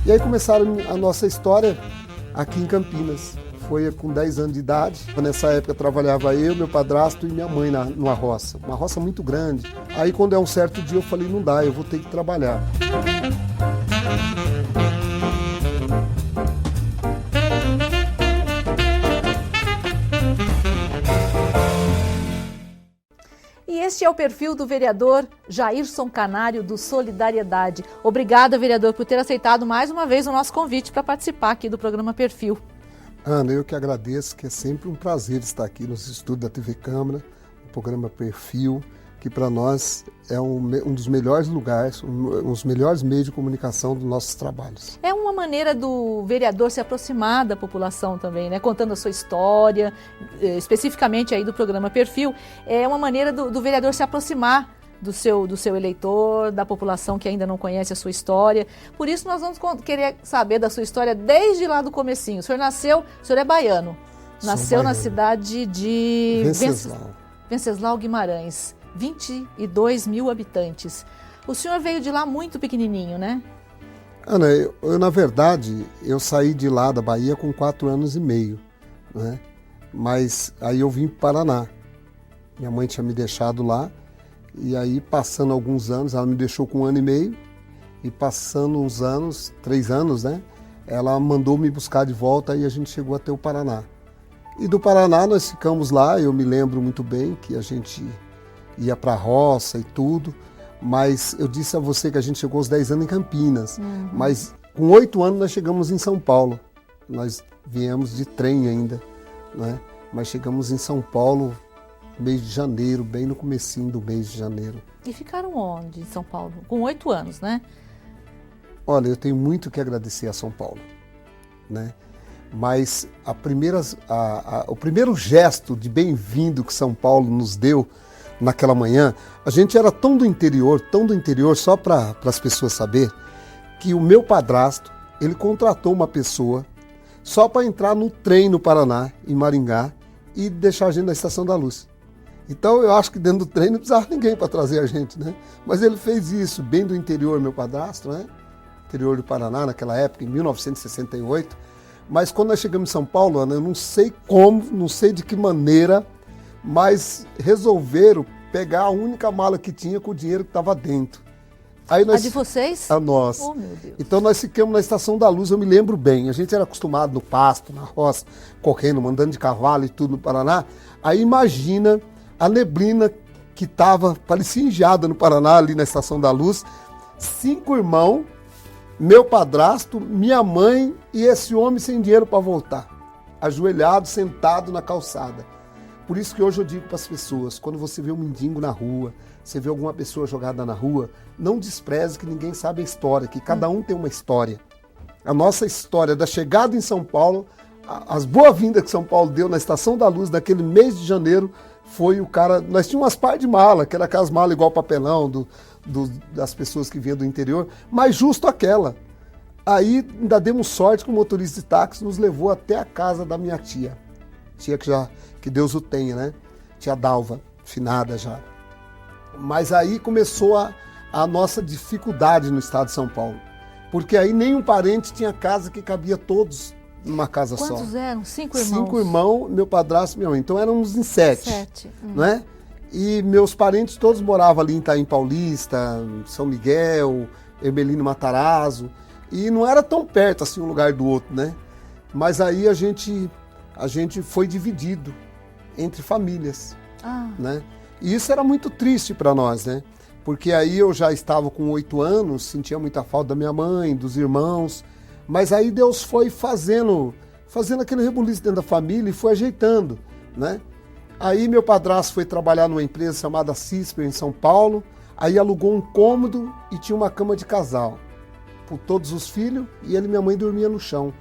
E aí começaram a nossa história aqui em Campinas. Foi com 10 anos de idade. Nessa época trabalhava eu, meu padrasto e minha mãe numa roça. Uma roça muito grande. Aí quando é um certo dia eu falei, não dá, eu vou ter que trabalhar. E este é o perfil do vereador Jairson Canário, do Solidariedade. Obrigada, vereador, por ter aceitado mais uma vez o nosso convite para participar aqui do programa Perfil. Ana, eu que agradeço, que é sempre um prazer estar aqui nos estúdios da TV Câmara, o programa Perfil, que para nós é um dos melhores lugares, um dos melhores meios de comunicação dos nossos trabalhos. É uma maneira do vereador se aproximar da população também, né? Contando a sua história, especificamente aí do programa Perfil. É uma maneira do vereador se aproximar do seu eleitor, da população que ainda não conhece a sua história. Por isso nós vamos querer saber da sua história desde lá do comecinho. O senhor é baiano. Nasceu na cidade de Venceslau Guimarães. 22 mil habitantes. O senhor veio de lá muito pequenininho, né? Ana, na verdade, eu saí de lá da Bahia com 4 anos e meio, né? Mas aí eu vim para o Paraná. Minha mãe tinha me deixado lá, e aí passando alguns anos, ela me deixou com 1 ano e meio, e passando uns anos, 3 anos, né? Ela mandou me buscar de volta e a gente chegou até o Paraná. E do Paraná nós ficamos lá, eu me lembro muito bem que a gente ia para a roça e tudo, mas eu disse a você que a gente chegou aos 10 anos em Campinas, mas com 8 anos nós chegamos em São Paulo. Nós viemos de trem ainda, né? Mas chegamos em São Paulo mês de janeiro, bem no comecinho do mês de janeiro. E ficaram onde em São Paulo? Com 8 anos, né? Olha, eu tenho muito que agradecer a São Paulo, né? Mas o primeiro gesto de bem-vindo que São Paulo nos deu naquela manhã, a gente era tão do interior, só para as pessoas saber, que o meu padrasto, ele contratou uma pessoa só para entrar no trem no Paraná, em Maringá, e deixar a gente na Estação da Luz. Então eu acho que dentro do trem não precisava ninguém para trazer a gente, né? Mas ele fez isso, bem do interior, meu padrasto, né? Interior do Paraná, naquela época, em 1968. Mas quando nós chegamos em São Paulo, Ana, eu não sei como, não sei de que maneira, mas resolveram pegar a única mala que tinha com o dinheiro que estava dentro. Aí a de vocês? A nossa. Oh, meu Deus. Então nós ficamos na Estação da Luz, eu me lembro bem. A gente era acostumado no pasto, na roça, correndo, mandando de cavalo e tudo no Paraná. Aí imagina a neblina que estava, parecia engeada no Paraná, ali na Estação da Luz. 5 irmãos, meu padrasto, minha mãe e esse homem sem dinheiro para voltar. Ajoelhado, sentado na calçada. Por isso que hoje eu digo para as pessoas, quando você vê um mendigo na rua, você vê alguma pessoa jogada na rua, não despreze que ninguém sabe a história, que cada um tem uma história. A nossa história da chegada em São Paulo, as boas-vindas que São Paulo deu na Estação da Luz, naquele mês de janeiro, foi o cara... Nós tínhamos umas par de mala, que era aquelas malas igual papelão das pessoas que vinham do interior, mas justo aquela. Aí ainda demos sorte que o motorista de táxi nos levou até a casa da minha tia. Tia que Deus o tenha, né? Tia Dalva, finada já. Mas aí começou a nossa dificuldade no estado de São Paulo. Porque aí nenhum parente tinha casa que cabia todos numa casa só. Quantos eram? 5 irmãos? 5 irmãos, meu padrasto e minha mãe. Então éramos em 7. Não é? E meus parentes todos moravam ali em Itaim Paulista, São Miguel, Hermelino Matarazzo. E não era tão perto assim um lugar do outro, né? Mas aí a gente foi dividido entre famílias, né? E isso era muito triste para nós, né? Porque aí eu já estava com 8 anos, sentia muita falta da minha mãe, dos irmãos, mas aí Deus foi fazendo aquele rebuliço dentro da família e foi ajeitando, né? Aí meu padrasto foi trabalhar numa empresa chamada Cisper em São Paulo, aí alugou um cômodo e tinha uma cama de casal, por todos os filhos, e ele e minha mãe dormia no chão.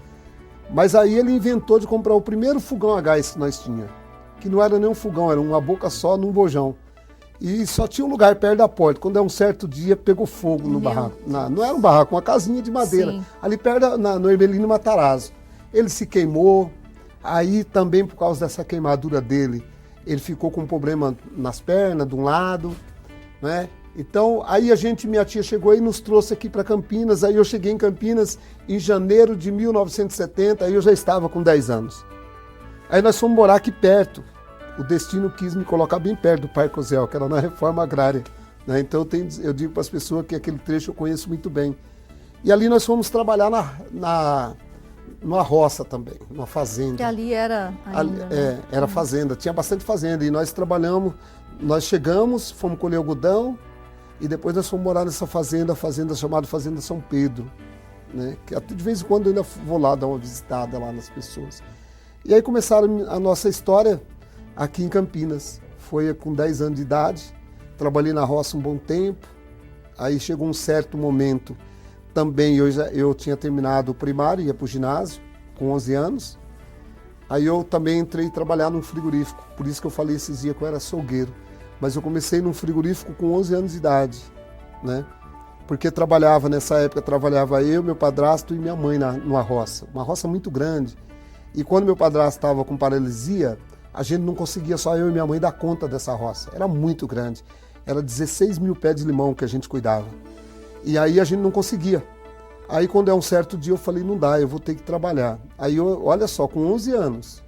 Mas aí ele inventou de comprar o primeiro fogão a gás que nós tínhamos, que não era nem um fogão, era uma boca só num bojão. E só tinha um lugar perto da porta. Quando é um certo dia, pegou fogo no barraco. Não era um barraco, uma casinha de madeira. Sim. Ali perto, no Hermelino Matarazzo. Ele se queimou, aí também por causa dessa queimadura dele, ele ficou com um problema nas pernas, de um lado, né? Então, aí minha tia chegou e nos trouxe aqui para Campinas. Aí eu cheguei em Campinas em janeiro de 1970, aí eu já estava com 10 anos. Aí nós fomos morar aqui perto. O destino quis me colocar bem perto do Parque Ozel, que era na Reforma Agrária, né? Então eu digo para as pessoas que aquele trecho eu conheço muito bem. E ali nós fomos trabalhar numa roça também, numa fazenda. Que ali era ainda, né? Era fazenda, tinha bastante fazenda. E nós trabalhamos, nós chegamos, fomos colher algodão, e depois nós fomos morar nessa fazenda, a fazenda chamada Fazenda São Pedro, né? Que de vez em quando eu ainda vou lá dar uma visitada lá nas pessoas. E aí começaram a nossa história aqui em Campinas. Foi com 10 anos de idade, trabalhei na roça um bom tempo, aí chegou um certo momento, também eu tinha terminado o primário, ia para o ginásio, com 11 anos, aí eu também entrei trabalhar num frigorífico, por isso que eu falei esses dias que eu era açougueiro. Mas eu comecei num frigorífico com 11 anos de idade, né? Porque nessa época trabalhava eu, meu padrasto e minha mãe numa roça, uma roça muito grande. E quando meu padrasto estava com paralisia, a gente não conseguia, só eu e minha mãe, dar conta dessa roça. Era muito grande, era 16 mil pés de limão que a gente cuidava. E aí a gente não conseguia. Aí quando é um certo dia eu falei, não dá, eu vou ter que trabalhar. Aí olha só, com 11 anos...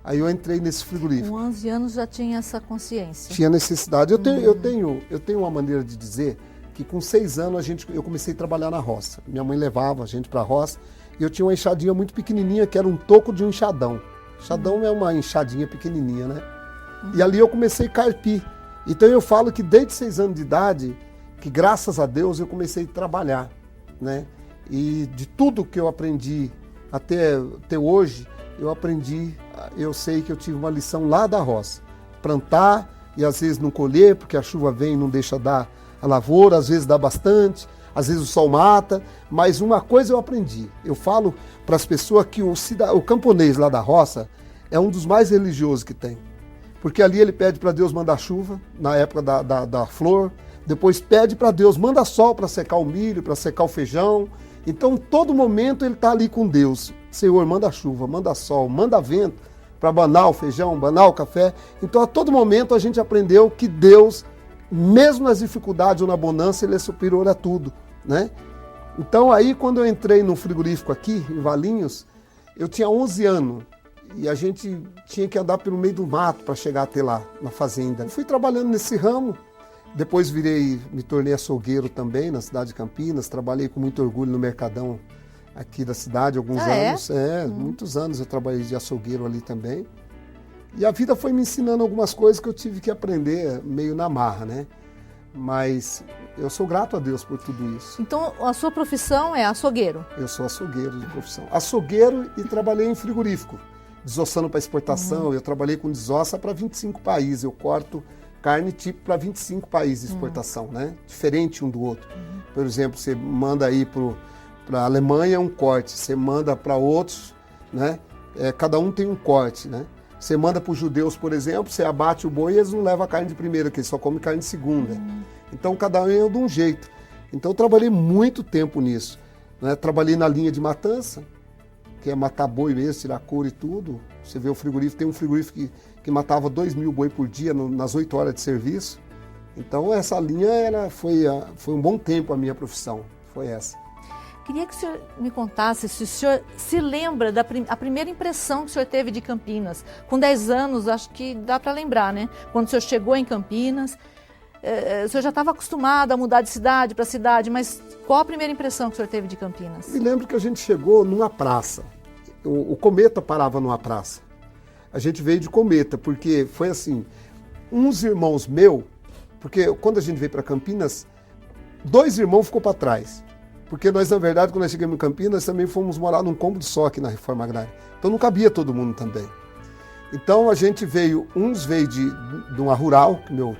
Aí eu entrei nesse frigorífico. Com 11 anos já tinha essa consciência. Tinha necessidade. Eu tenho uma maneira de dizer que com 6 anos eu comecei a trabalhar na roça. Minha mãe levava a gente para a roça e eu tinha uma enxadinha muito pequenininha que era um toco de um enxadão. Enxadão é uma enxadinha pequenininha, né? E ali eu comecei a carpir. Então eu falo que desde 6 anos de idade, que graças a Deus eu comecei a trabalhar, né? E de tudo que eu aprendi até hoje, eu sei que eu tive uma lição lá da roça. Plantar e às vezes não colher, porque a chuva vem e não deixa dar a lavoura, às vezes dá bastante, às vezes o sol mata, mas uma coisa eu aprendi. Eu falo para as pessoas que o camponês lá da roça é um dos mais religiosos que tem. Porque ali ele pede para Deus mandar chuva, na época da flor, depois pede para Deus, manda sol para secar o milho, para secar o feijão. Então, todo momento ele está ali com Deus. Senhor, manda chuva, manda sol, manda vento para banar o feijão, banar o café. Então, a todo momento a gente aprendeu que Deus, mesmo nas dificuldades ou na abundância, Ele é superior a tudo, né? Então, aí, quando eu entrei no frigorífico aqui, em Valinhos, eu tinha 11 anos e a gente tinha que andar pelo meio do mato para chegar até lá, na fazenda. Eu fui trabalhando nesse ramo. Depois me tornei açougueiro também na cidade de Campinas, trabalhei com muito orgulho no Mercadão aqui da cidade, alguns anos. Muitos anos eu trabalhei de açougueiro ali também. E a vida foi me ensinando algumas coisas que eu tive que aprender meio na marra, né? Mas eu sou grato a Deus por tudo isso. Então a sua profissão é açougueiro? Eu sou açougueiro de profissão. Açougueiro e trabalhei em frigorífico, desossando para exportação. Eu trabalhei com desossa para 25 países, eu corto carne tipo para 25 países de exportação, né? Diferente um do outro. Por exemplo, você manda aí para a Alemanha um corte, você manda para outros, né? Cada um tem um corte, né? Você manda para os judeus, por exemplo, você abate o boi e eles não levam a carne de primeira, que eles só comem carne de segunda. Então cada um é de um jeito. Então eu trabalhei muito tempo nisso, né? Trabalhei na linha de matança, que é matar boi mesmo, tirar couro e tudo. Você vê o frigorífico, tem um frigorífico que matava 2.000 boi por dia nas 8 horas de serviço. Então essa linha foi um bom tempo a minha profissão, foi essa. Queria que o senhor me contasse se o senhor se lembra a primeira impressão que o senhor teve de Campinas. Com 10 anos, acho que dá para lembrar, né? Quando o senhor chegou em Campinas, o senhor já estava acostumado a mudar de cidade para cidade, mas qual a primeira impressão que o senhor teve de Campinas? Me lembro que a gente chegou numa praça. O Cometa parava numa praça. A gente veio de Cometa, porque foi assim, uns irmãos meus, porque quando a gente veio para Campinas, 2 irmãos ficou para trás. Porque nós, na verdade, quando nós chegamos em Campinas, também fomos morar num cômodo só aqui na Reforma Agrária. Então não cabia todo mundo também. Então a gente uns veio de uma rural, que meu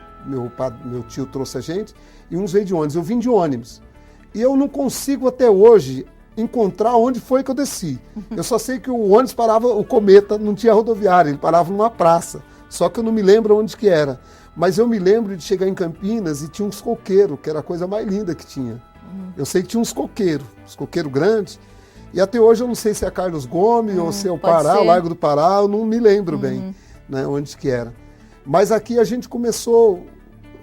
tio trouxe a gente, e uns veio de ônibus. Eu vim de ônibus. E eu não consigo até hoje encontrar onde foi que eu desci. Eu só sei que o ônibus parava, o Cometa não tinha rodoviária, ele parava numa praça. Só que eu não me lembro onde que era. Mas eu me lembro de chegar em Campinas e tinha uns coqueiros, que era a coisa mais linda que tinha. Eu sei que tinha uns coqueiros grandes. E até hoje eu não sei se é Carlos Gomes ou se é o Pará, o Largo do Pará, eu não me lembro bem, né, onde que era. Mas aqui a gente começou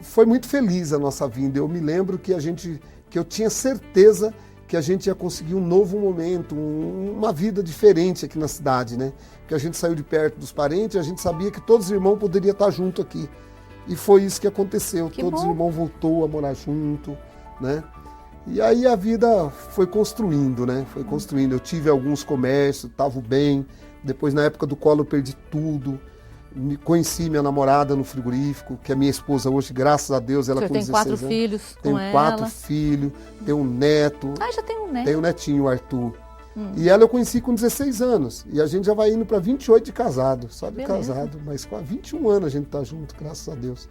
foi muito feliz a nossa vinda. Eu me lembro que eu tinha certeza que a gente ia conseguir um novo momento, uma vida diferente aqui na cidade, né? Que a gente saiu de perto dos parentes, a gente sabia que todos os irmãos poderiam estar junto aqui. E foi isso que aconteceu. Todos os irmãos voltou a morar junto, né? E aí a vida foi construindo, né? Foi construindo. Eu tive alguns comércios, estava bem. Depois, na época do colo, eu perdi tudo. Conheci minha namorada no frigorífico, que é minha esposa hoje, graças a Deus, ela com 16 anos. Tem 4 filhos com ela? Tenho 4 filhos, tenho um neto. Ah, já tem um neto. Tenho um netinho, o Arthur. E ela eu conheci com 16 anos. E a gente já vai indo para 28 de casado. Só de casado, mas com 21 anos a gente está junto, graças a Deus.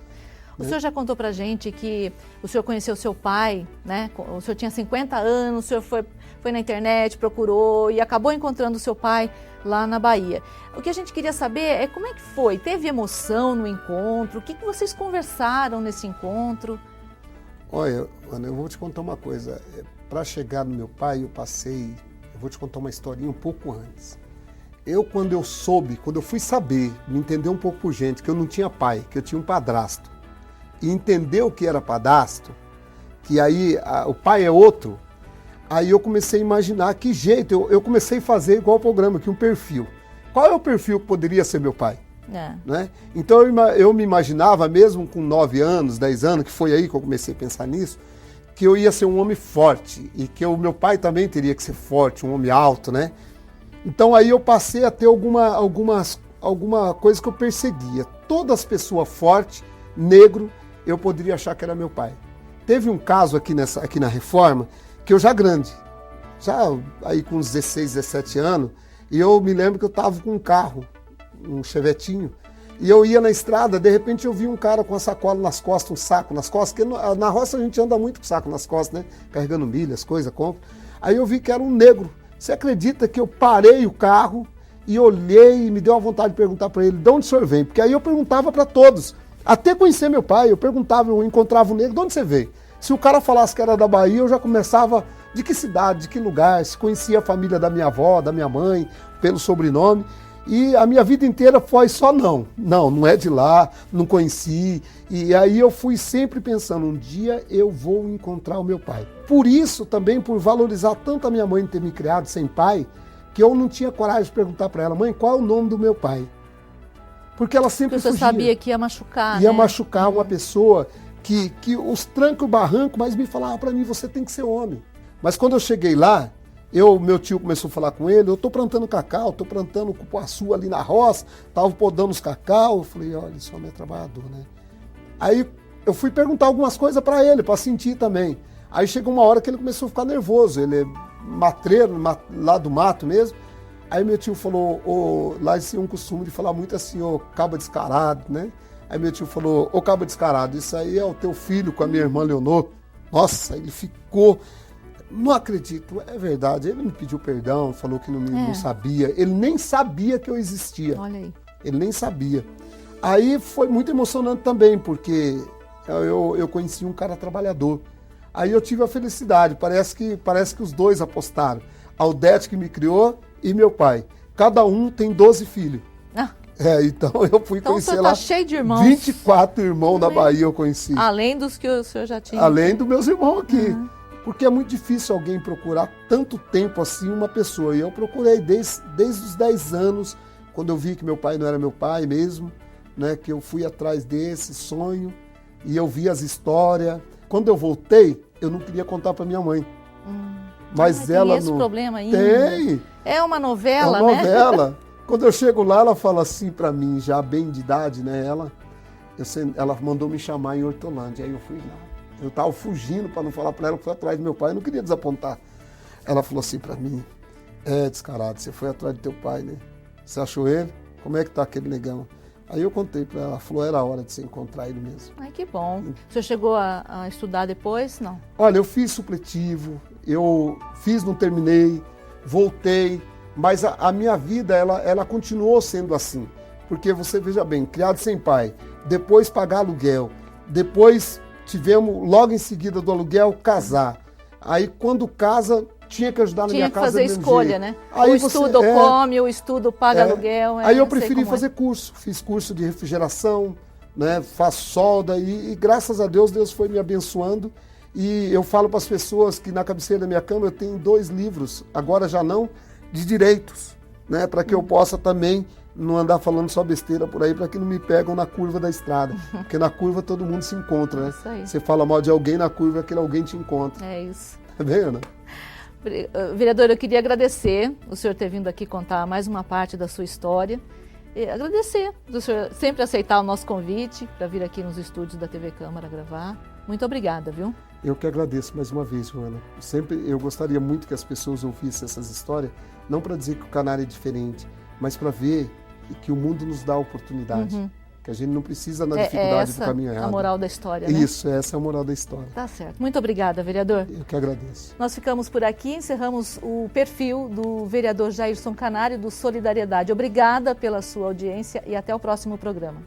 O senhor já contou pra gente que o senhor conheceu seu pai, né? O senhor tinha 50 anos, o senhor foi na internet, procurou e acabou encontrando o seu pai lá na Bahia. O que a gente queria saber é como é que foi? Teve emoção no encontro? O que vocês conversaram nesse encontro? Olha, Ana, eu vou te contar uma coisa. Para chegar no meu pai, eu vou te contar uma historinha um pouco antes. Quando eu fui saber, me entender um pouco por gente, que eu não tinha pai, que eu tinha um padrasto, e entender o que era padrasto, que aí o pai é outro, aí eu comecei a imaginar que jeito, eu comecei a fazer igual o programa, aqui um perfil. Qual é o perfil que poderia ser meu pai? Né? Então eu me imaginava, mesmo com 9 anos, 10 anos, que foi aí que eu comecei a pensar nisso, que eu ia ser um homem forte, e que o meu pai também teria que ser forte, um homem alto, né? Então aí eu passei a ter alguma coisa que eu perseguia. Todas as pessoas fortes, negro, eu poderia achar que era meu pai. Teve um caso aqui na Reforma, que eu já grande, já aí com uns 16, 17 anos, e eu me lembro que eu estava com um carro, um chevetinho, e eu ia na estrada, de repente eu vi um cara com a sacola nas costas, um saco nas costas, porque na roça a gente anda muito com saco nas costas, né? Carregando milhas, coisa, compra. Aí eu vi que era um negro. Você acredita que eu parei o carro e olhei e me deu a vontade de perguntar para ele de onde o senhor vem? Porque aí eu perguntava para todos, até conhecer meu pai, eu encontrava um negro, de onde você veio? Se o cara falasse que era da Bahia, eu já começava de que cidade, de que lugar, se conhecia a família da minha avó, da minha mãe, pelo sobrenome. E a minha vida inteira foi só não é de lá, não conheci. E aí eu fui sempre pensando, um dia eu vou encontrar o meu pai. Por isso também, por valorizar tanto a minha mãe ter me criado sem pai, que eu não tinha coragem de perguntar para ela, mãe, qual é o nome do meu pai? Porque ela sempre fugia. Você sabia que ia machucar, Ia machucar uma pessoa que os trancos e o barranco, mas me falava para mim, você tem que ser homem. Mas quando eu cheguei lá, meu tio começou a falar com ele, eu estou plantando cacau, estou plantando cupuaçu ali na roça, estava podando os cacau. Eu falei, olha, esse homem é trabalhador, né? Aí eu fui perguntar algumas coisas para ele, para sentir também. Aí chegou uma hora que ele começou a ficar nervoso, ele é matreiro, lá do mato mesmo. Aí meu tio falou, lá eles tinham um costume de falar muito assim, ô caba descarado, né? Aí meu tio falou, ô caba descarado, isso aí é o teu filho com a minha irmã Leonor. Nossa, ele ficou... Não acredito, é verdade, ele me pediu perdão, falou que não sabia, ele nem sabia que eu existia. Olha aí. Ele nem sabia. Aí foi muito emocionante também, porque eu conheci um cara trabalhador. Aí eu tive a felicidade, parece que os dois apostaram. A Aldete que me criou e meu pai. Cada um tem 12 filhos. Então eu fui conhecer lá. Tá cheio de irmãos. 24 irmãos da Bahia eu conheci. Além dos que o senhor já tinha. Além dos meus irmãos aqui. Porque é muito difícil alguém procurar tanto tempo assim uma pessoa. E eu procurei desde os 10 anos, quando eu vi que meu pai não era meu pai mesmo, né, que eu fui atrás desse sonho e eu vi as histórias. Quando eu voltei, eu não queria contar para minha mãe. Mas ela tem esse problema ainda. Tem. É uma novela, né? É uma novela. Quando eu chego lá, ela fala assim para mim, já bem de idade, né? Ela mandou me chamar em Hortolândia, aí eu fui lá. Eu estava fugindo para não falar para ela que foi atrás do meu pai, eu não queria desapontar. Ela falou assim para mim, descarado, você foi atrás do teu pai, né? Você achou ele? Como é que tá aquele negão? Aí eu contei para ela, falou, era hora de você encontrar ele mesmo. Ai, que bom. O senhor chegou a estudar depois? Não? Olha, eu fiz supletivo, eu fiz, não terminei, voltei, mas a minha vida, ela continuou sendo assim. Porque você, veja bem, criado sem pai, depois pagar aluguel, depois... Tivemos, logo em seguida do aluguel, casar. Aí, quando casa, tinha que ajudar na minha casa. Tinha que fazer escolha, né? Aí o estudo come, o estudo paga aluguel. Aí eu preferi fazer curso. Fiz curso de refrigeração, né, faz solda e graças a Deus, Deus foi me abençoando. E eu falo para as pessoas que na cabeceira da minha cama eu tenho 2 livros, agora já não, de direitos, né, para que eu possa também não andar falando só besteira por aí, para que não me pegam na curva da estrada. Porque na curva todo mundo se encontra, né? Isso aí. Você fala mal de alguém, na curva aquele alguém te encontra. É isso. É bem, Ana? Vereador, eu queria agradecer o senhor ter vindo aqui contar mais uma parte da sua história. E agradecer do senhor sempre aceitar o nosso convite para vir aqui nos estúdios da TV Câmara gravar. Muito obrigada, viu? Eu que agradeço mais uma vez, Joana. Sempre eu gostaria muito que as pessoas ouvissem essas histórias, não para dizer que o Canário é diferente, mas para ver que o mundo nos dá oportunidade. Que a gente não precisa na dificuldade do caminho errado. É a moral da história, né? Isso, essa é a moral da história. Tá certo. Muito obrigada, vereador. Eu que agradeço. Nós ficamos por aqui, encerramos o perfil do vereador Jairson Canário do Solidariedade. Obrigada pela sua audiência e até o próximo programa.